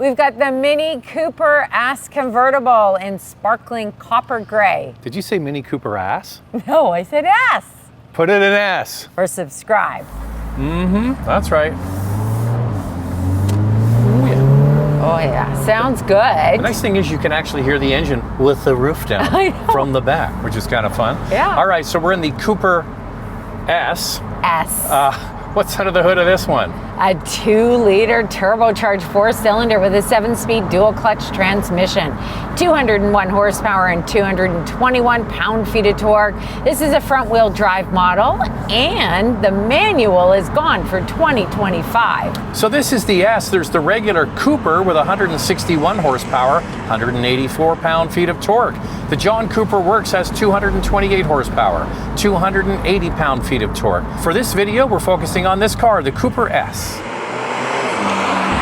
We've got the Mini Cooper S Convertible in sparkling copper gray. Did you say Mini Cooper ass? No, I said S. Put it in S. Or subscribe. That's right. Oh yeah, sounds good. The nice thing is you can actually hear the engine with the roof down from the back, which is kind of fun. Yeah. All right, so we're in the Cooper S. What's under the hood of this one? A 2-liter turbocharged 4-cylinder with a 7-speed dual-clutch transmission, 201 horsepower and 221 pound-feet of torque. This is a front-wheel drive model, and the manual is gone for 2025. So this is the S. There's the regular Cooper with 161 horsepower, 184 pound-feet of torque. The John Cooper Works has 228 horsepower, 280 pound-feet of torque. For this video, we're focusing on this car, the Cooper S.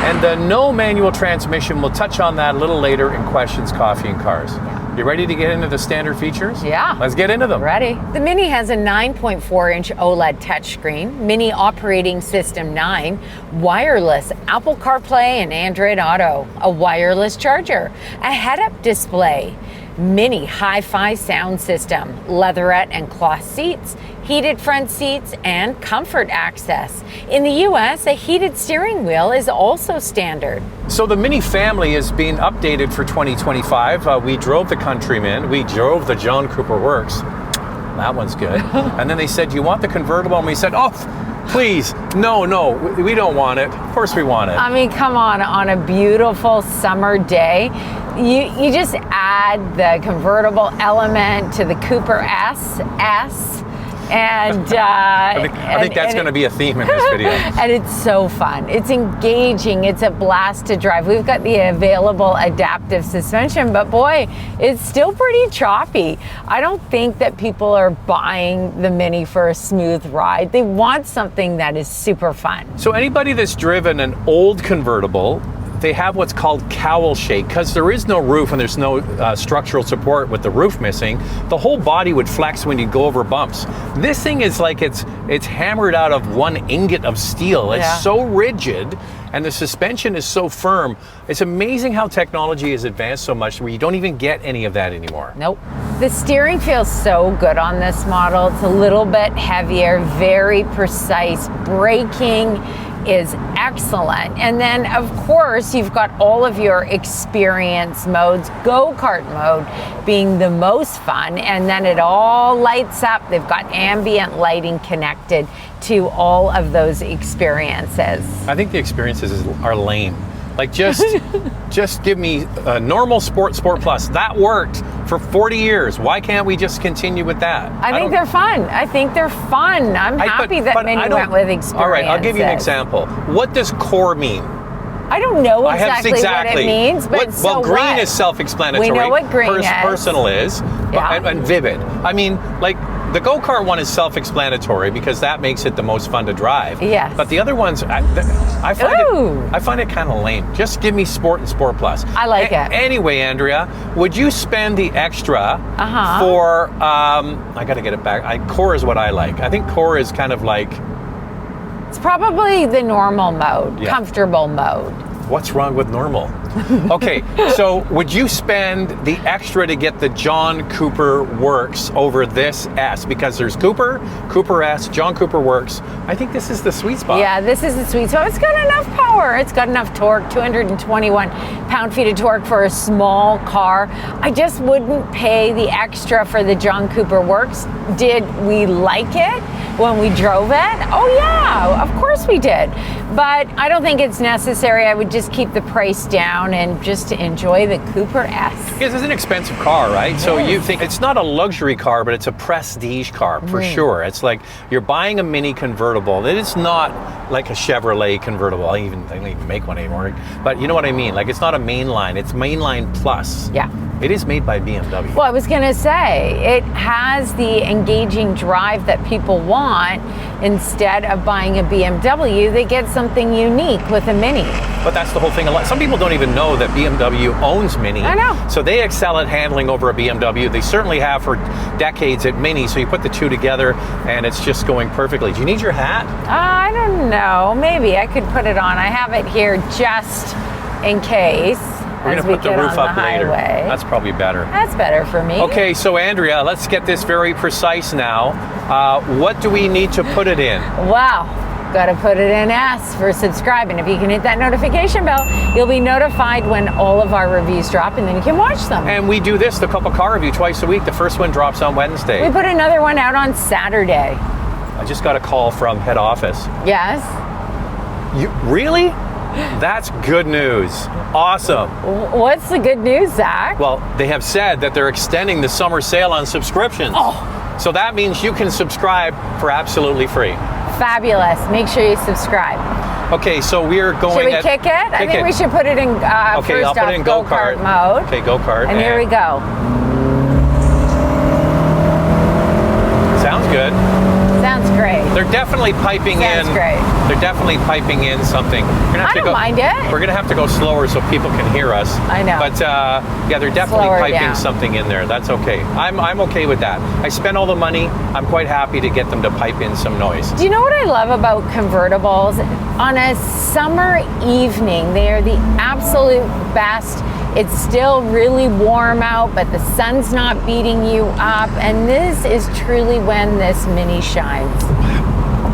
And the no manual transmission, we'll touch on that a little later in Questions, Coffee, and Cars. You ready to get into the standard features? Yeah. Let's get into them. Ready. The Mini has a 9.4-inch OLED touchscreen, Mini Operating System 9, wireless Apple Carplay and Android Auto, a wireless charger, a head-up display, Mini Hi-Fi sound system, leatherette and cloth seats, heated front seats, and comfort access. In the US, a heated steering wheel is also standard. So the Mini family is being updated for 2025. We drove the Countryman, we drove the John Cooper Works. That one's good. And then they said, "You want the convertible?" And we said, "Oh, please, no, we don't want it." Of course we want it. I mean, come on a beautiful summer day, you just add the convertible element to the Cooper S, and I think that's going to be a theme in this video. And it's so fun. It's engaging. It's a blast to drive. We've got the available adaptive suspension, but boy, it's still pretty choppy. I don't think that people are buying the Mini for a smooth ride. They want something that is super fun. So anybody that's driven an old convertible, they have what's called cowl shake because there is no roof and there's no structural support with the roof missing. The whole body would flex when you go over bumps. This thing is like it's hammered out of one ingot of steel. It's so rigid and the suspension is so firm. It's amazing how technology has advanced so much where you don't even get any of that anymore. Nope. The steering feels so good on this model. It's a little bit heavier, very precise. Braking is excellent. And then of course you've got all of your experience modes, go-kart mode being the most fun, and then it all lights up. They've got ambient lighting connected to all of those experiences. I think the experiences are lame. Like just give me a normal Sport Plus. That worked for 40 years. Why can't we just continue with that? I think they're fun. I'm happy that Mini went with experiences. All right, I'll give you an example. What does core mean? I don't know exactly what it means, but well, green is self-explanatory. We know what green is. Personal is, and vivid. I mean, like, the go-kart one is self-explanatory because that makes it the most fun to drive. Yes. But the other ones, I find it kind of lame. Just give me Sport and Sport Plus. I like it. Anyway, Andrea, would you spend the extra for, I got to get it back. Core is what I like. I think Core is kind of like... It's probably the normal mode, comfortable mode. What's wrong with normal? Okay, so would you spend the extra to get the John Cooper Works over this S? Because there's Cooper S, John Cooper Works. I think this is the sweet spot. Yeah, this is the sweet spot. It's got enough power. It's got enough torque, 221 pound-feet of torque for a small car. I just wouldn't pay the extra for the John Cooper Works. Did we like it when we drove it? Oh yeah, of course we did. But I don't think it's necessary. I would just keep the price down and just enjoy the Cooper S. Because it's an expensive car, right? So you think it's not a luxury car, but it's a prestige car for sure. It's like you're buying a Mini convertible. It is not like a Chevrolet convertible. They don't even make one anymore. But you know what I mean? Like, it's not a mainline. It's mainline plus. Yeah. It is made by BMW. Well, I was going to say, it has the engaging drive that people want. Instead of buying a BMW, they get something unique with a Mini. But that's the whole thing. Some people don't even know that BMW owns Mini. I know. So they excel at handling over a BMW. They certainly have for decades at Mini. So you put the two together and it's just going perfectly. Do you need your hat? I don't know. Maybe I could put it on. I have it here just in case. We're going to put the roof up later. That's probably better. That's better for me. Okay, so Andrea, let's get this very precise now. What do we need to put it in? Wow. Got to put it in S for subscribe. And if you can hit that notification bell, you'll be notified when all of our reviews drop, and then you can watch them. And we do this, the Couple Car Review, twice a week. The first one drops on Wednesday. We put another one out on Saturday. I just got a call from head office. Yes. You really? That's good news. Awesome. What's the good news, Zach? Well, they have said that they're extending the summer sale on subscriptions. Oh. So that means you can subscribe for absolutely free. Fabulous. Make sure you subscribe. Okay, so we're going. Should we kick it? I think we should put it in okay, I'll put it in go-kart mode. Okay, go-kart. And here we go. Sounds good. Sounds great. They're definitely piping Sounds great. They're definitely piping in something. I don't mind it. We're going to have to go slower so people can hear us. I know. But yeah, they're definitely Slower piping down. something in there. That's okay. I'm okay with that. I spent all the money. I'm quite happy to get them to pipe in some noise. Do you know what I love about convertibles? On a summer evening, they are the absolute best. It's still really warm out, but the sun's not beating you up. And this is truly when this Mini shines.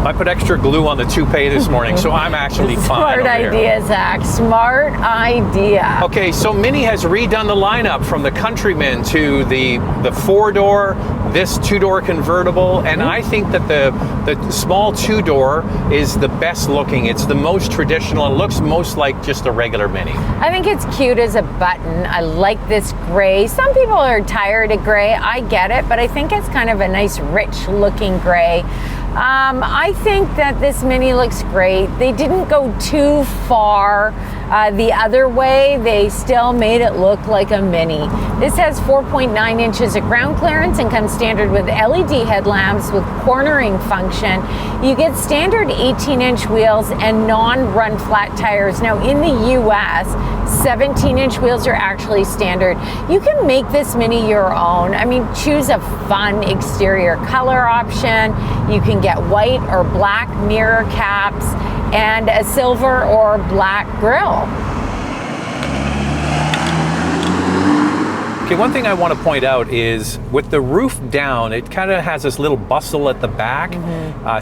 I put extra glue on the toupee this morning, so I'm actually fine. Smart idea, Zach. Smart idea. Okay, so Mini has redone the lineup from the Countryman to the 4-door, this 2-door convertible, and I think that the small 2-door is the best looking. It's the most traditional. It looks most like just a regular Mini. I think it's cute as a button. I like this gray. Some people are tired of gray. I get it, but I think it's kind of a nice, rich looking gray. I think that this Mini looks great. They didn't go too far the other way. They still made it look like a Mini. This has 4.9 inches of ground clearance and comes standard with LED headlamps with cornering function. You get standard 18-inch wheels and non-run flat tires. Now in the US, 17-inch wheels are actually standard. You can make this Mini your own. I mean, choose a fun exterior color option. You can get white or black mirror caps and a silver or black grille. Okay, one thing I want to point out is with the roof down, it kind of has this little bustle at the back.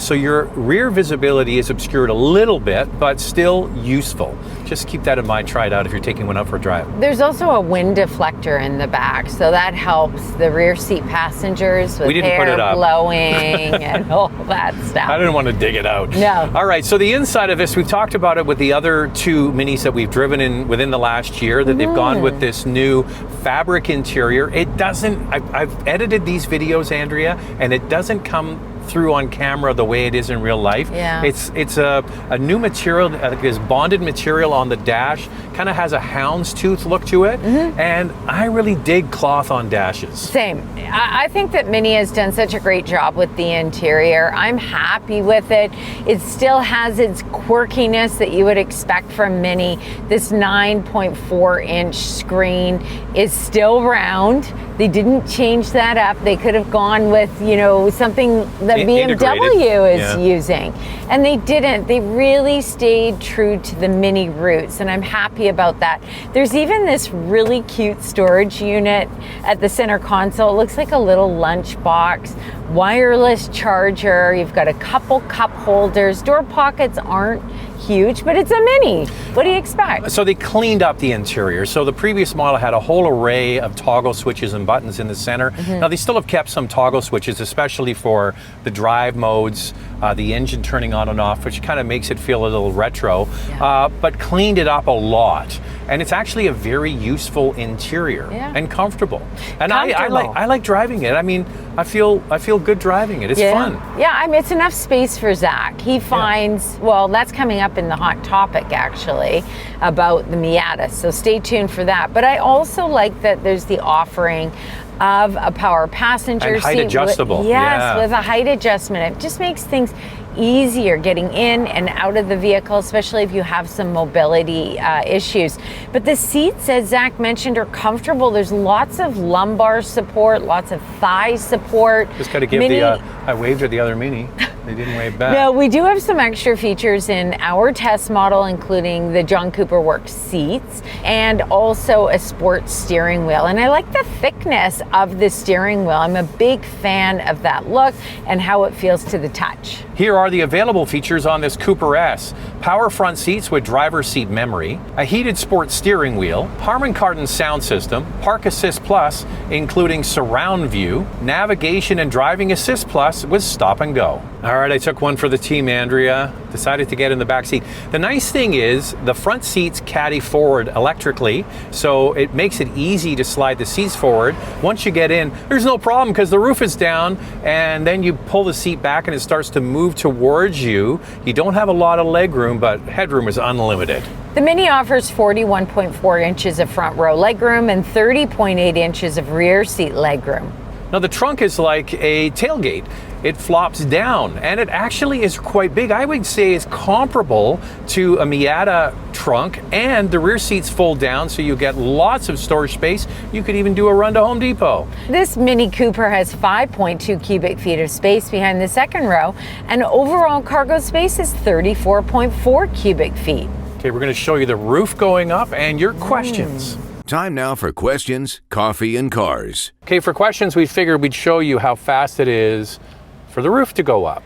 So your rear visibility is obscured a little bit, but still useful. Just keep that in mind. Try it out if you're taking one out for a drive. There's also a wind deflector in the back, so that helps the rear seat passengers with hair blowing and all that stuff. I didn't want to dig it out. No. All right, so the inside of this, we've talked about it with the other 2 Minis that we've driven in within the last year, that they've gone with this new fabric interior. It doesn't, I've edited these videos, Andrea, and it doesn't come through on camera the way it is in real life. Yeah. It's a new material, this bonded material on the dash, kind of has a houndstooth look to it, and I really dig cloth on dashes. Same. I think that Mini has done such a great job with the interior. I'm happy with it. It still has its quirkiness that you would expect from Mini. This 9.4-inch screen is still round. They didn't change that up. They could have gone with, you know, something that BMW is using. And they didn't. They really stayed true to the Mini roots, and I'm happy about that. There's even this really cute storage unit at the center console. It looks like a little lunch box. Wireless charger. You've got a couple cup holders. Door pockets aren't huge, but it's a Mini. What do you expect? So they cleaned up the interior. So the previous model had a whole array of toggle switches and buttons in the center. Now they still have kept some toggle switches, especially for the drive modes, the engine turning on and off, which kind of makes it feel a little retro, but cleaned it up a lot. And it's actually a very useful interior and comfortable. And I like driving it. I mean, I feel good driving it. It's fun. Yeah, I mean, it's enough space for Zach. He finds, well, that's coming up in the hot topic actually about the Miata. So stay tuned for that. But I also like that there's the offering of a power passenger and height seat. Adjustable. Yes, with a height adjustment. It just makes things easier getting in and out of the vehicle, especially if you have some mobility issues. But the seats, as Zach mentioned, are comfortable. There's lots of lumbar support, lots of thigh support. Just got to give the I waved at the other Mini. They didn't wave back. No, we do have some extra features in our test model, including the John Cooper Works seats and also a sports steering wheel. And I like the thickness of the steering wheel. I'm a big fan of that look and how it feels to the touch. Here are the available features on this Cooper S. Power front seats with driver's seat memory, a heated sports steering wheel, Harman Kardon sound system, Park Assist Plus, including surround view, navigation and driving assist plus with stop and go. All right, I took one for the team, Andrea. Decided to get in the back seat. The nice thing is the front seats caddy forward electrically, so it makes it easy to slide the seats forward. Once you get in, there's no problem because the roof is down, and then you pull the seat back and it starts to move towards you. You don't have a lot of leg room, but headroom is unlimited. The Mini offers 41.4 inches of front row legroom and 30.8 inches of rear seat legroom. Now the trunk is like a tailgate. It flops down and it actually is quite big. I would say it's comparable to a Miata trunk, and the rear seats fold down so you get lots of storage space. You could even do a run to Home Depot. This Mini Cooper has 5.2 cubic feet of space behind the second row, and overall cargo space is 34.4 cubic feet. Okay, we're going to show you the roof going up and your questions. Time now for questions, coffee, and cars. Okay, for questions, we figured we'd show you how fast it is for the roof to go up.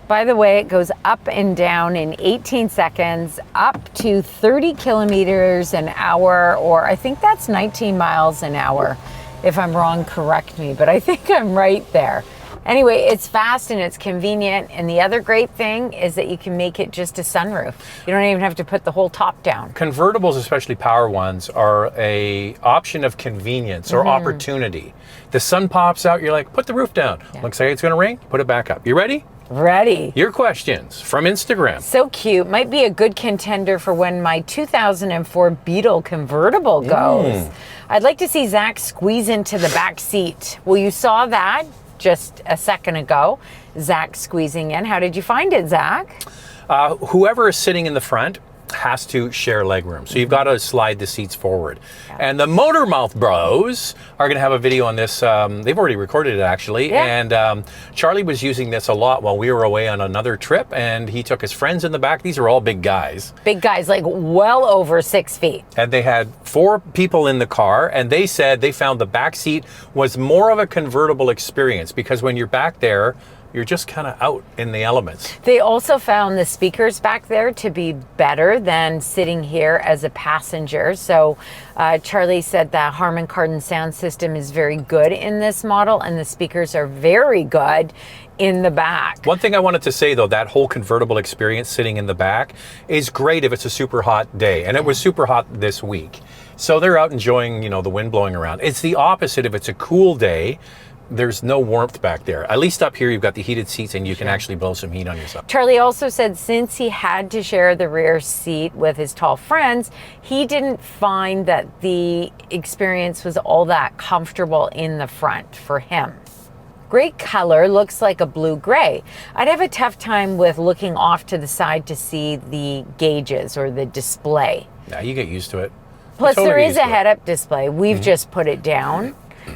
By the way, it goes up and down in 18 seconds, up to 30 kilometers an hour, or I think that's 19 miles an hour. If I'm wrong, correct me, but I think I'm right there. Anyway, it's fast and it's convenient, and the other great thing is that you can make it just a sunroof. You don't even have to put the whole top down. Convertibles, especially power ones, are a option of convenience or opportunity. The sun pops out, you're like, put the roof down. Yeah. Looks like it's gonna rain, put it back up. You ready? Ready. Your questions from Instagram. So cute. Might be a good contender for when my 2004 Beetle convertible goes. I'd like to see Zach squeeze into the back seat. Well, you saw that just a second ago. Zach squeezing in. How did you find it, Zach? Whoever is sitting in the front has to share legroom. So you've got to slide the seats forward. Yeah. And the Motor Mouth Bros are going to have a video on this. They've already recorded it, actually. Yeah. And Charlie was using this a lot while we were away on another trip, and he took his friends in the back. These are all big guys. Big guys, like well over 6 feet. And they had 4 people in the car, and they said they found the back seat was more of a convertible experience because when you're back there, you're just kind of out in the elements. They also found the speakers back there to be better than sitting here as a passenger. So Charlie said that Harman Kardon sound system is very good in this model, and the speakers are very good in the back. One thing I wanted to say though, that whole convertible experience sitting in the back is great if it's a super hot day, and it was super hot this week. So they're out enjoying, you know, the wind blowing around. It's the opposite if it's a cool day. There's no warmth back there. At least up here, you've got the heated seats and you can actually blow some heat on yourself. Charlie also said since he had to share the rear seat with his tall friends, he didn't find that the experience was all that comfortable in the front for him. Great color, looks like a blue-gray. I'd have a tough time with looking off to the side to see the gauges or the display. Yeah, you get used to it. Plus, there is a head-up display. We've just put it down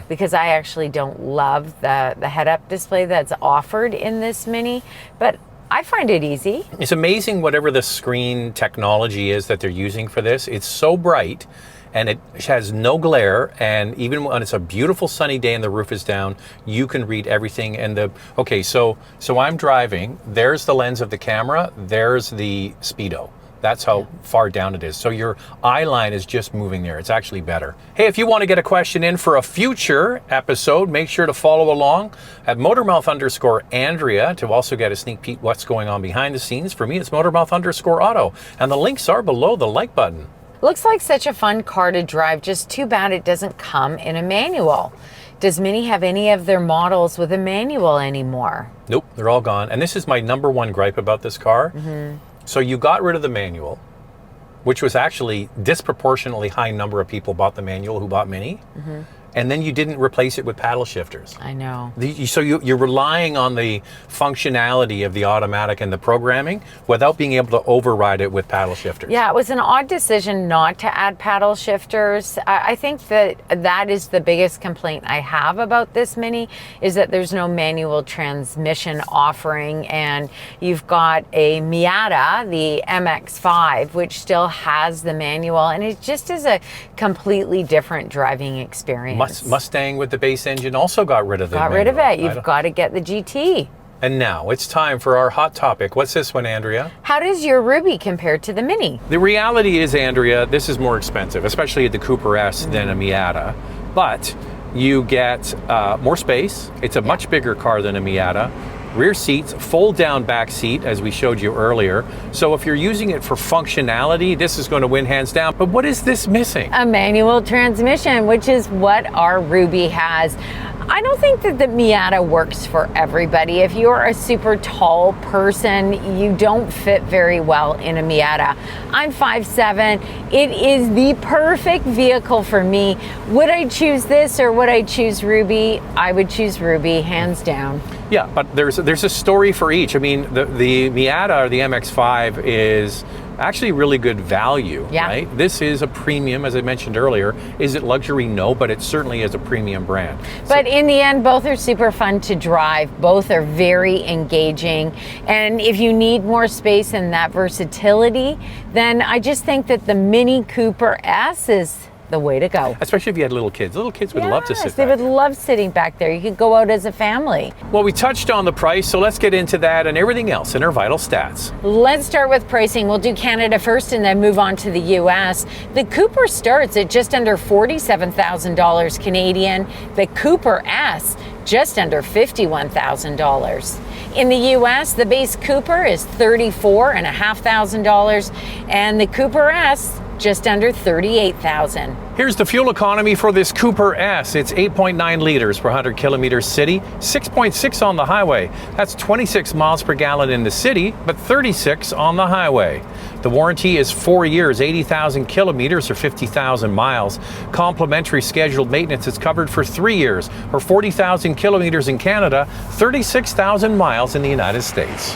because I actually don't love the head-up display that's offered in this Mini, but I find it easy. It's amazing whatever the screen technology is that they're using for this. It's so bright and it has no glare, and even when it's a beautiful sunny day and the roof is down, you can read everything. And okay, so I'm driving, there's the lens of the camera, there's the speedo. That's how far down it is. So your eye line is just moving there. It's actually better. Hey, if you want to get a question in for a future episode, make sure to follow along at Motormouth_Andrea to also get a sneak peek what's going on behind the scenes. For me, it's Motormouth_Auto. And the links are below the like button. Looks like such a fun car to drive. Just too bad it doesn't come in a manual. Does Mini have any of their models with a manual anymore? Nope, they're all gone. And this is my #1 gripe about this car. So you got rid of the manual, which was actually disproportionately high number of people bought the manual who bought Mini. and then you didn't replace it with paddle shifters. I know. So you're relying on the functionality of the automatic and the programming without being able to override it with paddle shifters. Yeah, it was an odd decision not to add paddle shifters. I think that is the biggest complaint I have about this Mini, is that there's no manual transmission offering, and you've got a Miata, the MX-5, which still has the manual, and it just is a completely different driving experience. Mustang with the base engine also got rid of the Got manual. rid of it. You've got to get the GT. And now it's time for our hot topic. What's this one, Andrea? How does your Ruby compare to the Mini? The reality is, Andrea, this is more expensive, especially the Cooper S than a Miata. But you get more space. It's a much bigger car than a Miata. Rear seats, fold down back seat, as we showed you earlier. So if you're using it for functionality, this is going to win hands down. But what is this missing? A manual transmission, which is what our Ruby has. I don't think that the Miata works for everybody. If you're a super tall person, you don't fit very well in a Miata. I'm 5'7". It is the perfect vehicle for me. Would I choose this or would I choose Ruby? I would choose Ruby, hands down. Yeah, but there's a story for each. I mean, the Miata or the MX-5 is actually really good value, yeah. Right? This is a premium, as I mentioned earlier. Is it luxury? No, but it certainly is a premium brand. But in the end, both are super fun to drive. Both are very engaging. And if you need more space and that versatility, then I just think that the Mini Cooper S is the way to go. Especially if you had little kids. Little kids would love to sit they back would love sitting back there. You could go out as a family. Well, we touched on the price, so let's get into that and everything else in our vital stats. Let's start with pricing. We'll do Canada first and then move on to the US. The Cooper starts at just under $47,000 Canadian. The Cooper S, just under $51,000. In the US, the base Cooper is $34,500, and the Cooper S, just under $38,000. Here's the fuel economy for this Cooper S. It's 8.9 liters per 100 kilometers city, 6.6 on the highway. That's 26 miles per gallon in the city, but 36 on the highway. The warranty is 4 years, 80,000 kilometers or 50,000 miles. Complimentary scheduled maintenance is covered for 3 years or 40,000 kilometers in Canada, 36,000 miles in the United States.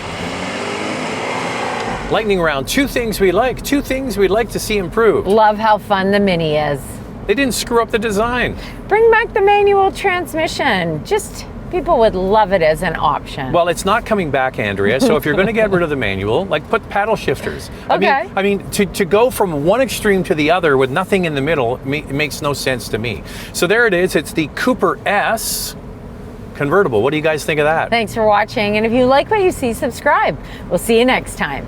Lightning round, two things we'd like to see improved. Love how fun the Mini is. They didn't screw up the design. Bring back the manual transmission. Just, people would love it as an option. Well, it's not coming back, Andrea, so if you're going to get rid of the manual, like put paddle shifters. Okay. I mean to go from one extreme to the other with nothing in the middle, it makes no sense to me. So there it is, it's the Cooper S Convertible. What do you guys think of that? Thanks for watching, and if you like what you see, subscribe. We'll see you next time.